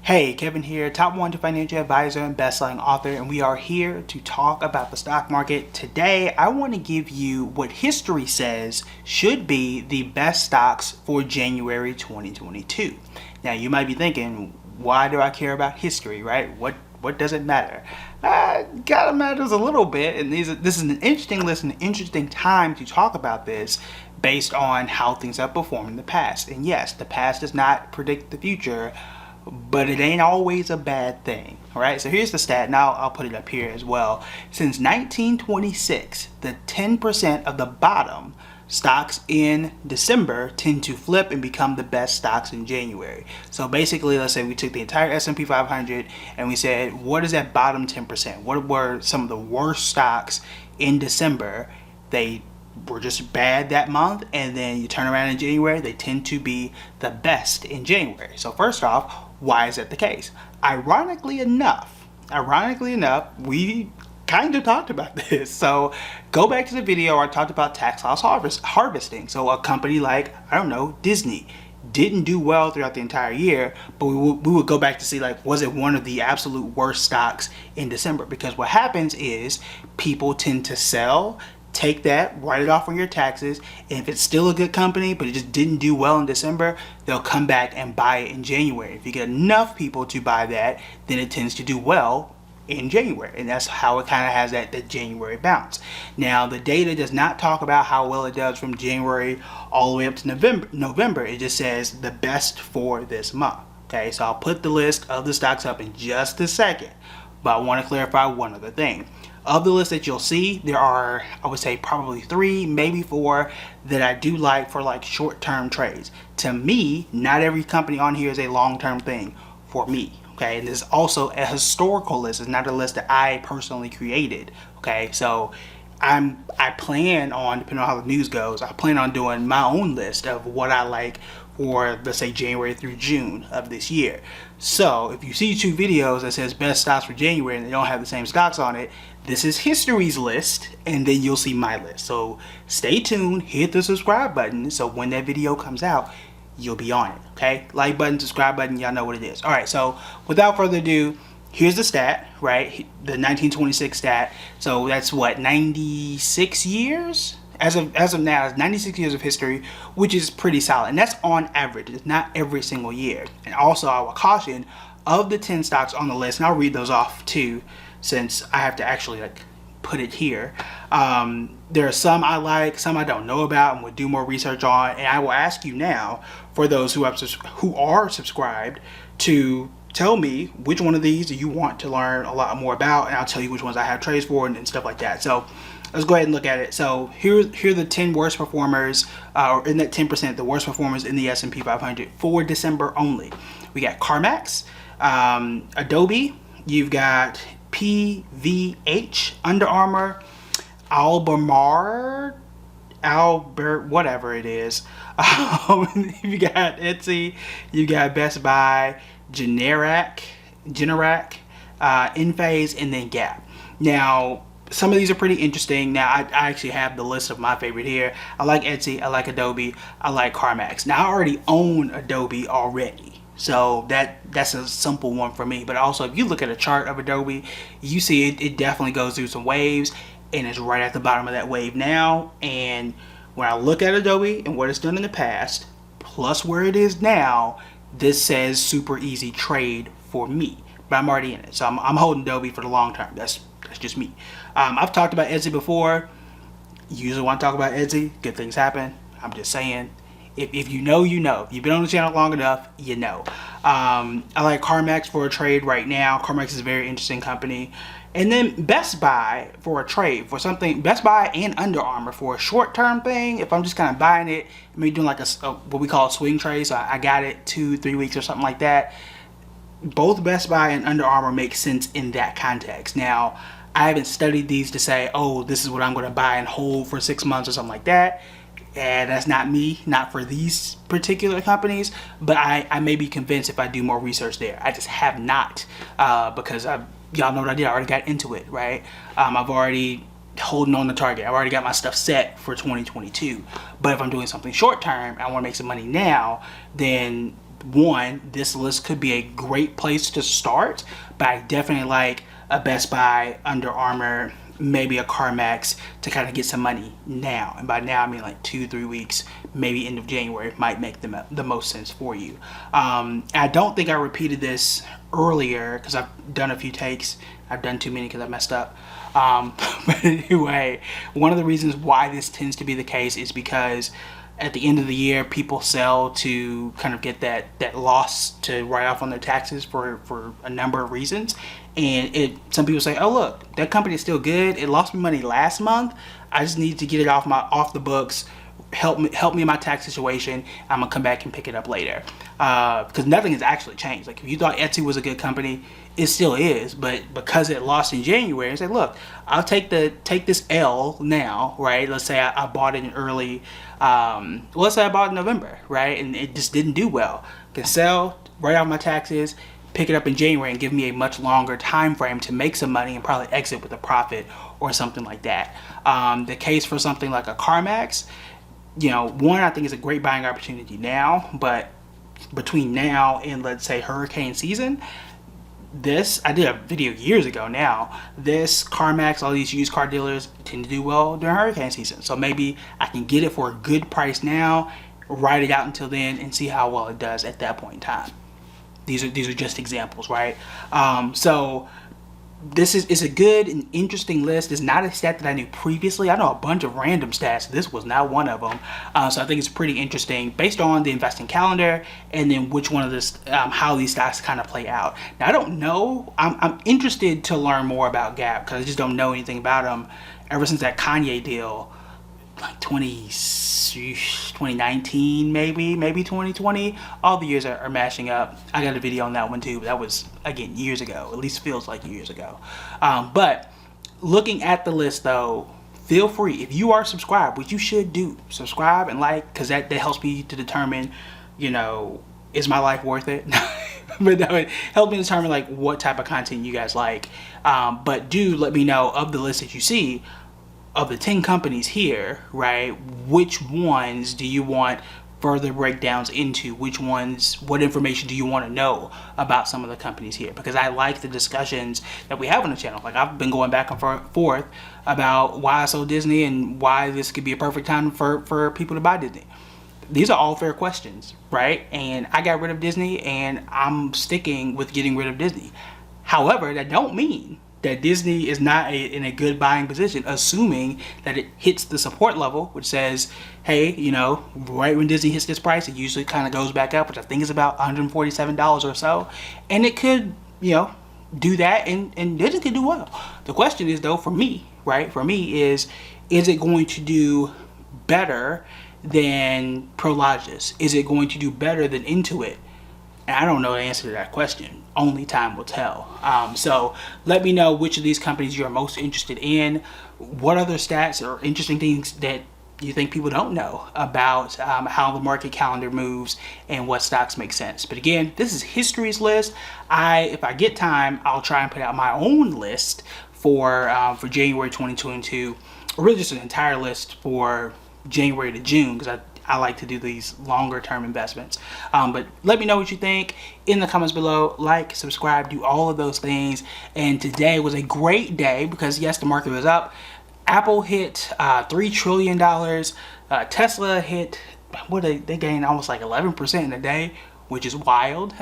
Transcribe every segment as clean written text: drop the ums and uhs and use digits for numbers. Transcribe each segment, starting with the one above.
Hey, Kevin here, top 1 to financial advisor and best-selling author, and we are here to talk about the stock market. Today, I want to give you what history says should be the best stocks for January 2022. Now, you might be thinking, why do I care about history, right? What does it matter? Kind of matters a little bit, and this is an interesting list, an interesting time to talk about this based on how things have performed in the past. And yes, the past does not predict the future, but it ain't always a bad thing. All right, so here's the stat. Now I'll put it up here as well. Since 1926, the 10% of the bottom stocks in December tend to flip and become the best stocks in January. So basically, let's say we took the entire S&P 500 and we said, what is that bottom 10%? What were some of the worst stocks in December? They were just bad that month, and then you turn around in January, they tend to be the best in January. So first off, why is that the case? Ironically enough, we kind of talked about this. So go back to the video where I talked about tax loss harvesting. So a company like, I don't know, Disney didn't do well throughout the entire year, but we would go back to see, like, was it one of the absolute worst stocks in December? Because what happens is people tend to sell, take that, write it off on your taxes, and if it's still a good company but it just didn't do well in December, they'll come back and buy it in January. If you get enough people to buy that, then it tends to do well in January, and that's how it kind of has that January bounce. Now, the data does not talk about how well it does from January all the way up to November. It just says the best for this month. Okay, so I'll put the list of the stocks up in just a second, but I want to clarify one other thing. Of the list that you'll see, there are, I would say, probably 3, maybe 4 that I do like for like short-term trades. To me, not every company on here is a long-term thing for me. Okay, and this is also a historical list. It's not a list that I personally created. Okay, so I plan on, depending on how the news goes, I plan on doing my own list of what I like for, let's say, January through June of this year. So if you see 2 videos that says best stocks for January and they don't have the same stocks on it, this is history's list, and then you'll see my list. So stay tuned, hit the subscribe button, so when that video comes out, you'll be on it. Okay, like button, subscribe button, y'all know what it is. All right, so without further ado, here's the stat, right? The 1926 stat. So that's what, 96 years? As of now, it's 96 years of history, which is pretty solid. And that's on average. It's not every single year. And also, I will caution, of the 10 stocks on the list, and I'll read those off too, since I have to actually put it here. There are some I like, some I don't know about, and will do more research on. And I will ask you now, for those who are subscribed, to tell me which one of these do you want to learn a lot more about, and I'll tell you which ones I have trades for and stuff like that. So let's go ahead and look at it. So here are the 10 worst performers, or in that 10%, the worst performers in the S&P 500 for December only. We got CarMax, Adobe, you've got PVH, Under Armour, Albemarle, Albert, whatever it is. You got Etsy, you got Best Buy, Generac, Enphase, and then Gap. Now, some of these are pretty interesting. Now, I actually have the list of my favorite here. I like Etsy, I like Adobe, I like CarMax. Now, I already own Adobe already, so that's a simple one for me. But also, if you look at a chart of Adobe, you see it definitely goes through some waves, and it's right at the bottom of that wave now. And when I look at Adobe and what it's done in the past, plus where it is now, this says super easy trade for me. But I'm already in it, so I'm holding Adobe for the long term. That's just me. I've talked about Etsy before. Usually when I talk about Etsy, good things happen. I'm just saying, if you know, you know. If you've been on the channel long enough, you know. I like CarMax for a trade right now. CarMax is a very interesting company. And then Best Buy for a trade, for something, Best Buy and Under Armour for a short-term thing. If I'm just kind of buying it, maybe doing like a what we call a swing trade, so I got it 2-3 weeks or something like that. Both Best Buy and Under Armour make sense in that context. Now, I haven't studied these to say, oh, this is what I'm going to buy and hold for 6 months or something like that. And that's not me, not for these particular companies, but I may be convinced if I do more research there. I just have not, because y'all know what I did. I already got into it, right? I've already holding on the target. I've already got my stuff set for 2022. But if I'm doing something short term, I want to make some money now, then one, this list could be a great place to start, but I definitely like a Best Buy, Under Armour, maybe a CarMax to kind of get some money now. And by now, I mean like 2-3 weeks, maybe end of January might make the most sense for you. I don't think I repeated this earlier because I've done a few takes. I've done too many because I messed up. But anyway, one of the reasons why this tends to be the case is because at the end of the year, people sell to kind of get that loss to write off on their taxes for a number of reasons. And some people say, oh look, that company is still good. It lost me money last month. I just need to get it off the books. Help me in my tax situation. I'm gonna come back and pick it up later. Because nothing has actually changed. Like if you thought Etsy was a good company, it still is, but because it lost in January, I said, look, I'll take this L now, right? Let's say I bought it in early, let's say I bought it in November, right? And it just didn't do well. I can sell, write out my taxes, pick it up in January and give me a much longer time frame to make some money and probably exit with a profit or something like that. The case for something like a CarMax, one, I think is a great buying opportunity now, but between now and let's say hurricane season, I did a video years ago now, this CarMax, all these used car dealers tend to do well during hurricane season. So maybe I can get it for a good price now, ride it out until then, and see how well it does at that point in time. These are just examples, right? So this is a good and interesting list. It's not a stat that I knew previously. I know a bunch of random stats. This was not one of them. So I think it's pretty interesting based on the investing calendar and then which one of this, how these stocks kind of play out. Now I don't know. I'm interested to learn more about Gap because I just don't know anything about them. Ever since that Kanye deal, like 2019 maybe 2020, all the years are mashing up. I got a video on that one too, but that was again years ago, at least feels like years ago. But looking at the list though, feel free, if you are subscribed, which you should do, subscribe and like, because that helps me to determine, is my life worth it? But that would help me determine like what type of content you guys like. But do let me know of the list that you see, of the 10 companies here, right, which ones do you want further breakdowns into? Which ones, what information do you want to know about some of the companies here? Because I like the discussions that we have on the channel. Like I've been going back and forth about why I sold Disney and why this could be a perfect time for people to buy Disney. These are all fair questions, right? And I got rid of Disney and I'm sticking with getting rid of Disney. However, that don't mean that Disney is not in a good buying position, assuming that it hits the support level, which says, hey, right when Disney hits this price, it usually kind of goes back up, which I think is about $147 or so. And it could, do that and Disney could do well. The question is though, for me, is it going to do better than Prologis? Is it going to do better than Intuit? And I don't know the answer to that question. Only time will tell. So let me know which of these companies you're most interested in. What other stats or interesting things that you think people don't know about how the market calendar moves and what stocks make sense. But again, this is history's list. If I get time, I'll try and put out my own list for January 2022, or really just an entire list for January to June, because I like to do these longer term investments. But let me know what you think in the comments below. Like, subscribe, do all of those things. And today was a great day because yes, the market was up. Apple hit $3 trillion. Tesla hit, they gained almost like 11% in a day, which is wild.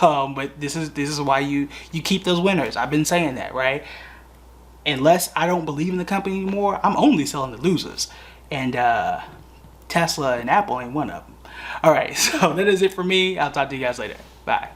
But this is why you keep those winners. I've been saying that, right? Unless I don't believe in the company anymore, I'm only selling the losers. And Tesla and Apple ain't one of them. All right, so that is it for me. I'll talk to you guys later. Bye.